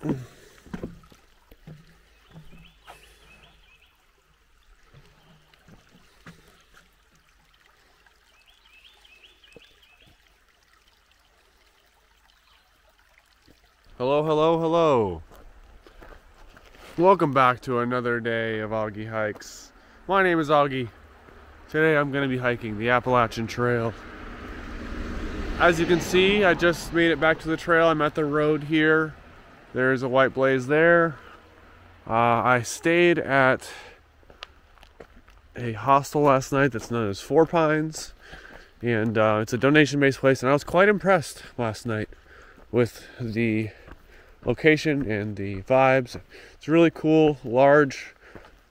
Hello, hello, hello. Welcome back to another day of Auggie hikes. My name is Auggie. Today I'm going to be hiking the Appalachian Trail. As you can see, I just made it back to the trail. I'm at the road here. There's a white blaze there. I stayed at a hostel last night that's known as Four Pines. And it's a donation-based place, and I was quite impressed last night with the location and the vibes. It's a really cool, large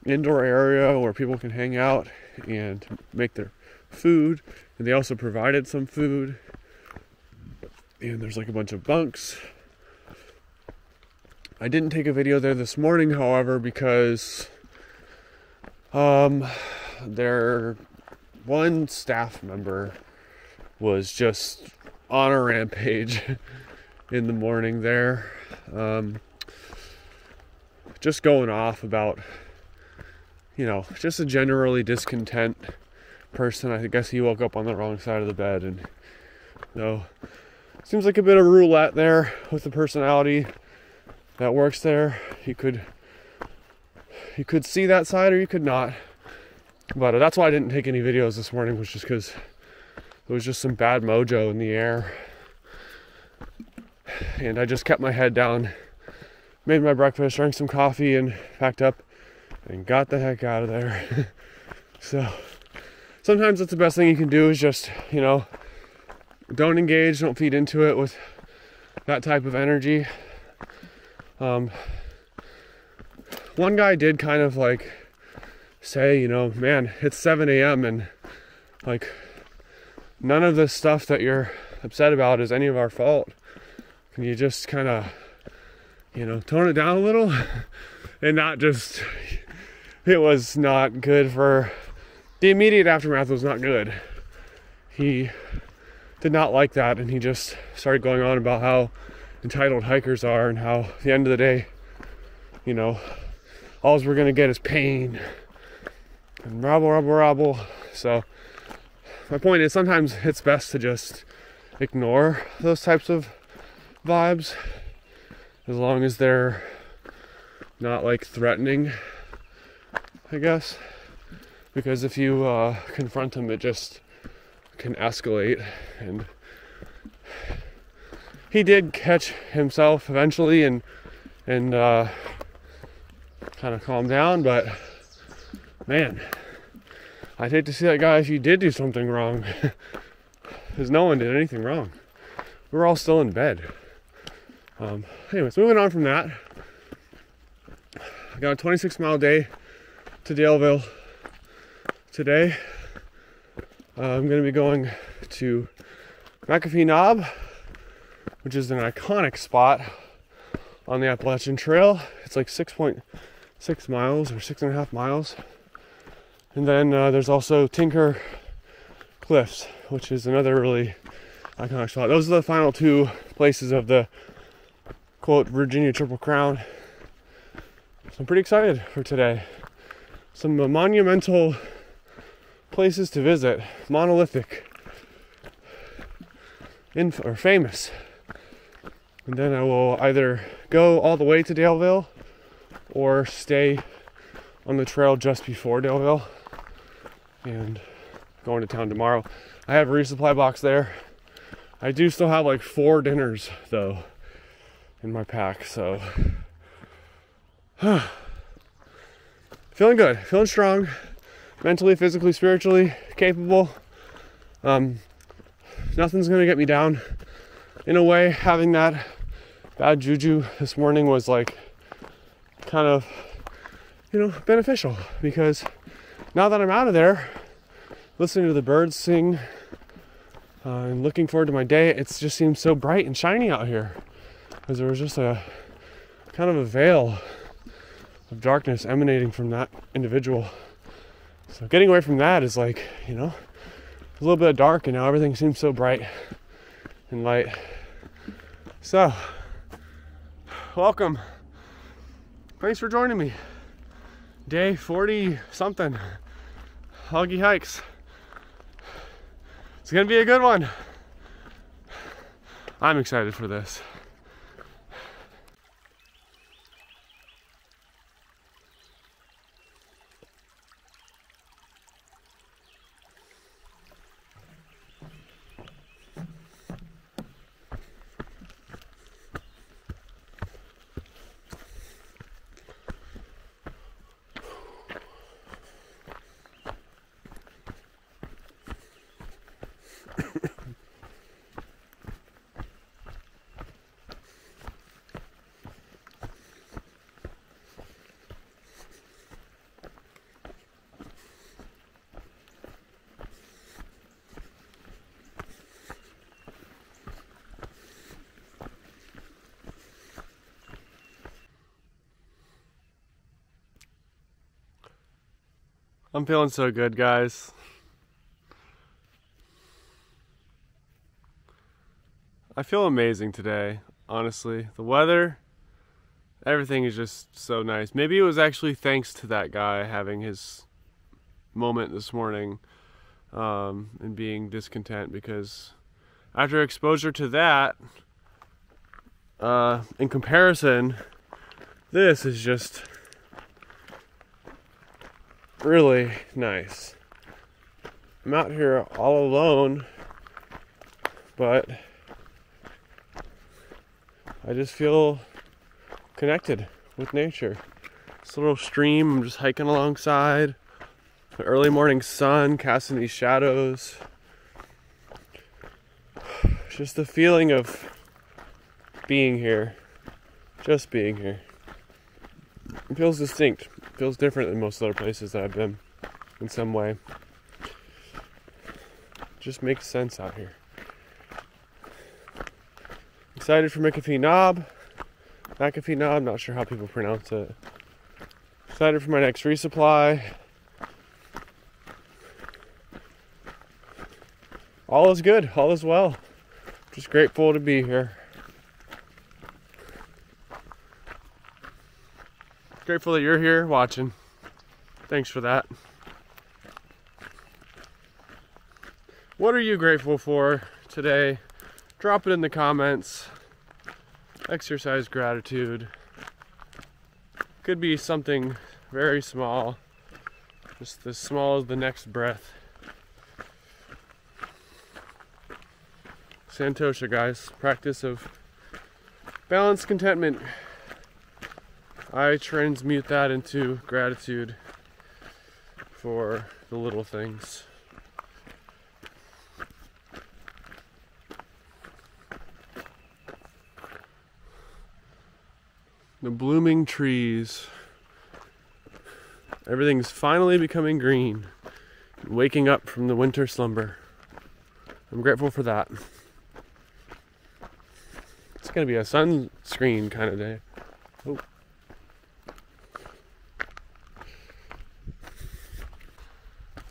indoor area where people can hang out and make their food. And they also provided some food. And there's like a bunch of bunks. I didn't take a video there this morning, however, because their one staff member was just on a rampage in the morning there. Just going off about, you know, just a generally discontent person. I guess he woke up on the wrong side of the bed, and so seems like a bit of roulette there with the personality that works there. You could see that side or you could not. But that's why I didn't take any videos this morning, was just because there was just some bad mojo in the air. And I just kept my head down, made my breakfast, drank some coffee, and packed up and got the heck out of there. So sometimes that's the best thing you can do, is just, you know, don't engage, don't feed into it with that type of energy. One guy did kind of like say, you know, man, it's 7 a.m. and like none of this stuff that you're upset about is any of our fault. Can you just kind of, you know, tone it down a little? And not just, it was not good for, the immediate aftermath was not good. He did not like that, and he just started going on about how entitled hikers are and how at the end of the day, you know, all we're gonna get is pain and rabble. So my point is, sometimes it's best to just ignore those types of vibes, as long as they're not like threatening, I guess, because if you confront them, it just can escalate. And he did catch himself eventually and kind of calm down, but man, I'd hate to see that guy if you did do something wrong, because no one did anything wrong. We're all still in bed. Anyways, moving on from that, I got a 26-mile day to Daleville today. I'm going to be going to McAfee Knob, which is an iconic spot on the Appalachian Trail. It's like 6.6 miles or 6.5 miles. And then there's also Tinker Cliffs, which is another really iconic spot. Those are the final two places of the quote Virginia Triple Crown. So I'm pretty excited for today. Some monumental places to visit, monolithic, or famous. And then I will either go all the way to Daleville or stay on the trail just before Daleville and go into town tomorrow. I have a resupply box there. I do still have like 4 dinners though in my pack, so feeling good, feeling strong, mentally, physically, spiritually capable. Nothing's gonna get me down. In a way, having that bad juju this morning was like kind of, you know, beneficial, because now that I'm out of there, listening to the birds sing and looking forward to my day, it just seems so bright and shiny out here, because there was just a kind of a veil of darkness emanating from that individual. So getting away from that is like, you know, a little bit of dark, and now everything seems so bright and light. So welcome. Thanks for joining me. Day 40 something. Auggie hikes. It's gonna be a good one. I'm excited for this. I'm feeling so good, guys. I feel amazing today, honestly. The weather, everything is just so nice. Maybe it was actually thanks to that guy having his moment this morning and being discontent, because after exposure to that, in comparison, this is just really nice. I'm out here all alone, but I just feel connected with nature. This little stream I'm just hiking alongside, the early morning sun casting these shadows. Just the feeling of being here, just being here. It feels distinct. It feels different than most other places that I've been in some way. Just makes sense out here. Excited for McAfee Knob. Not sure how people pronounce it. Excited for my next resupply. All is good, all is well. Just grateful to be here. Grateful that you're here watching. Thanks for that. What are you grateful for today? Drop it in the comments. Exercise gratitude. Could be something very small. Just as small as the next breath. Santosha, guys. Practice of balanced contentment. I transmute that into gratitude for the little things. The blooming trees. Everything's finally becoming green. Waking up from the winter slumber. I'm grateful for that. It's gonna be a sunscreen kind of day. Oh.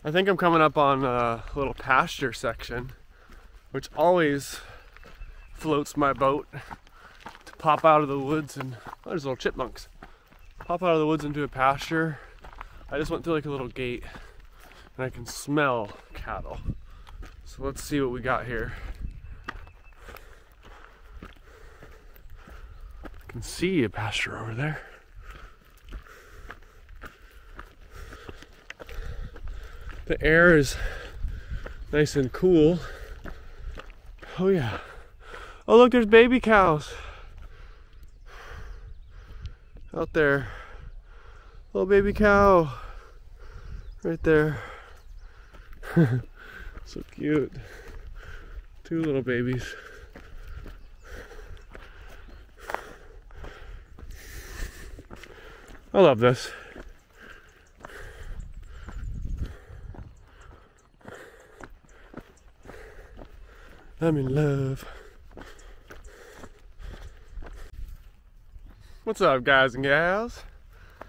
I think I'm coming up on a little pasture section, which always floats my boat to pop out of the woods and, oh, there's little chipmunks. Pop out of the woods into a pasture. I just went through like a little gate and I can smell cattle. So let's see what we got here. I can see a pasture over there. The air is nice and cool. Oh yeah. Oh look, there's baby cows out there. Little baby cow right there. So cute. Two little babies. I love this. I'm in love. What's up, guys and gals?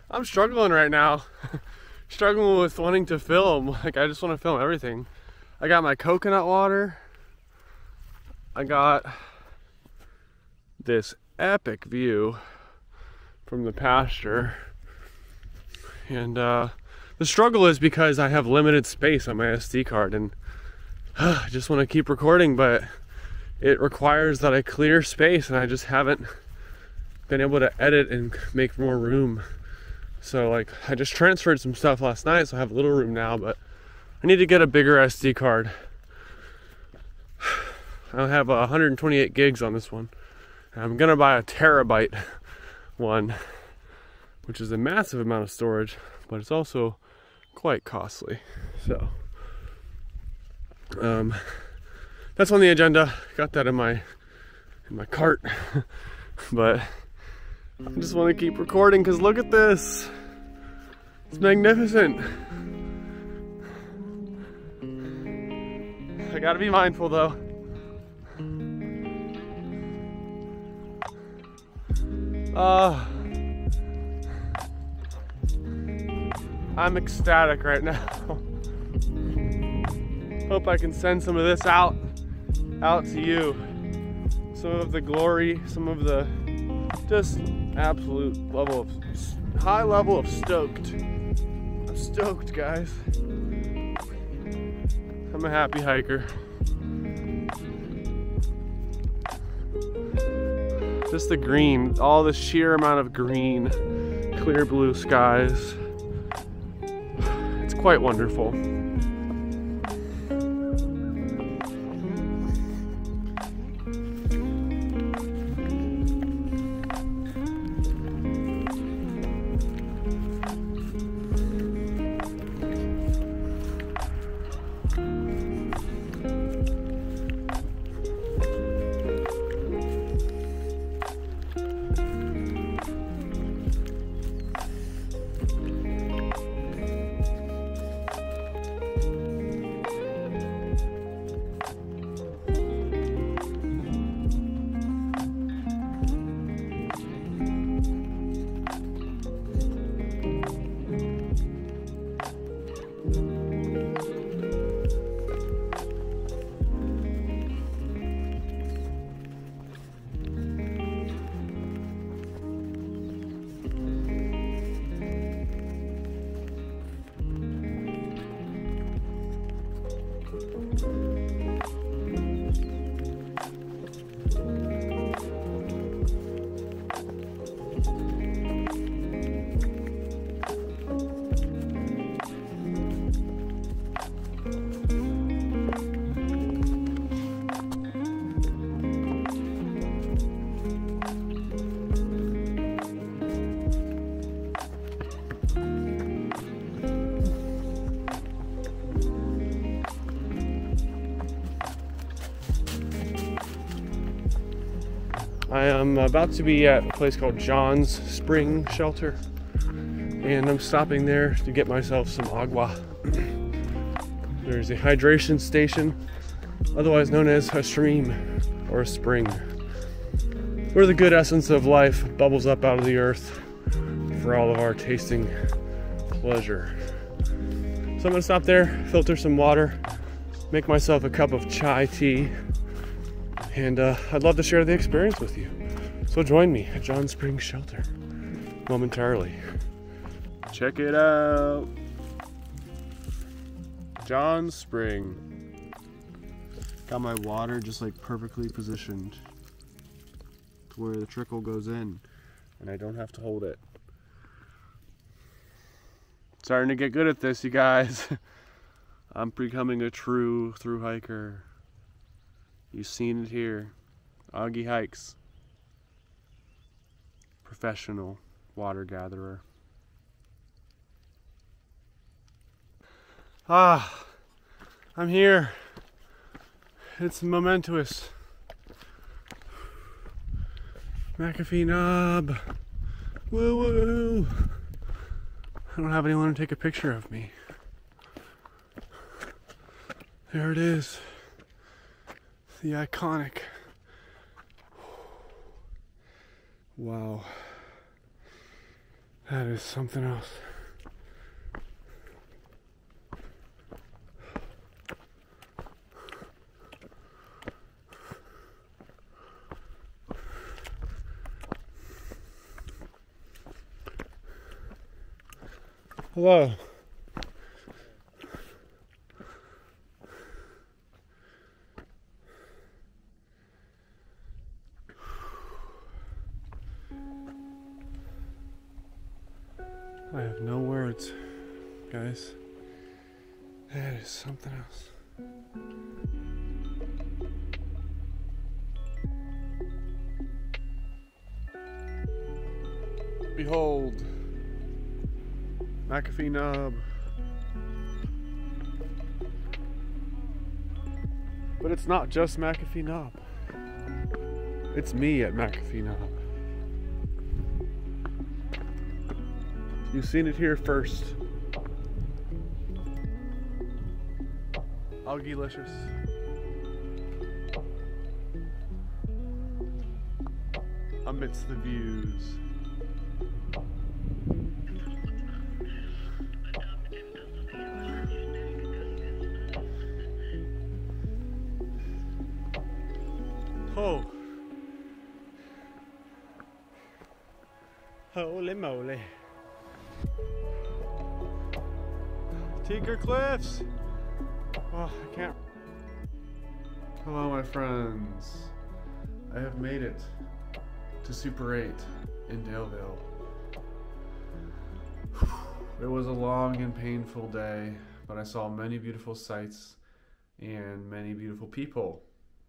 I'm struggling right now. Struggling with wanting to film. Like, I just want to film everything. I got my coconut water. I got this epic view from the pasture. And the struggle is because I have limited space on my SD card, and I just want to keep recording, but it requires that I clear space, and I just haven't been able to edit and make more room. So like, I just transferred some stuff last night, so I have a little room now, but I need to get a bigger SD card. I have 128 gigs on this one. And I'm gonna buy a terabyte one, which is a massive amount of storage, but it's also quite costly. So that's on the agenda. Got that in my cart. But I just want to keep recording because look at this. It's magnificent. I gotta be mindful though. I'm ecstatic right now. Hope I can send some of this out to you. Some of the glory, some of the just absolute high level of stoked. I'm stoked, guys. I'm a happy hiker. Just the green, all the sheer amount of green, clear blue skies. It's quite wonderful. I am about to be at a place called John's Spring Shelter, and I'm stopping there to get myself some agua. There's a hydration station, otherwise known as a stream or a spring, where the good essence of life bubbles up out of the earth for all of our tasting pleasure. So I'm gonna stop there, filter some water, make myself a cup of chai tea, and I'd love to share the experience with you. So join me at John Spring Shelter momentarily. Check it out. John Spring. Got my water just like perfectly positioned to where the trickle goes in and I don't have to hold it. Starting to get good at this, you guys. I'm becoming a true thru hiker. You've seen it here. Auggie Hikes. Professional water gatherer. I'm here. It's momentous. McAfee knob. Woo woo. I don't have anyone to take a picture of me. There it is. The iconic. Wow. That is something else. Hello. I have no words, guys. That is something else. Behold, McAfee knob. But it's not just McAfee knob. It's me at McAfee knob. You've seen it here first. Auggie-licious. Amidst the views. Oh. Holy moly. Tinker Cliffs! Oh, I can't. Hello, my friends. I have made it to Super 8 in Daleville. It was a long and painful day, but I saw many beautiful sights and many beautiful people.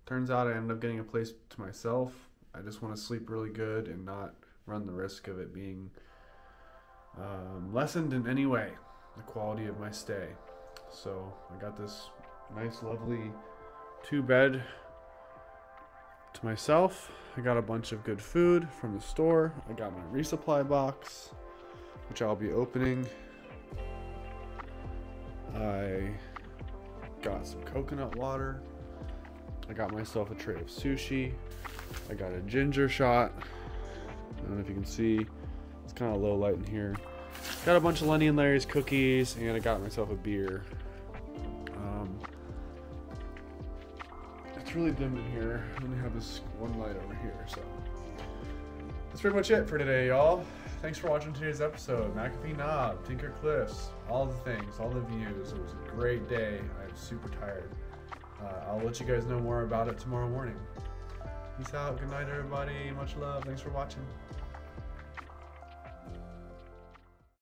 Turns out I ended up getting a place to myself. I just want to sleep really good and not run the risk of it being lessened in any way, the quality of my stay. So I got this nice, lovely 2-bed to myself. I got a bunch of good food from the store. I got my resupply box, which I'll be opening. I got some coconut water. I got myself a tray of sushi. I got a ginger shot. I don't know if you can see. It's kind of low light in here. Got a bunch of Lenny and Larry's cookies, and I got myself a beer. It's really dim in here. I only have this one light over here, so that's pretty much it for today, y'all. Thanks for watching today's episode. McAfee Knob, Tinker Cliffs, all the things, all the views. It was a great day. I'm super tired. I'll let you guys know more about it tomorrow morning. Peace out. Good night, everybody. Much love. Thanks for watching.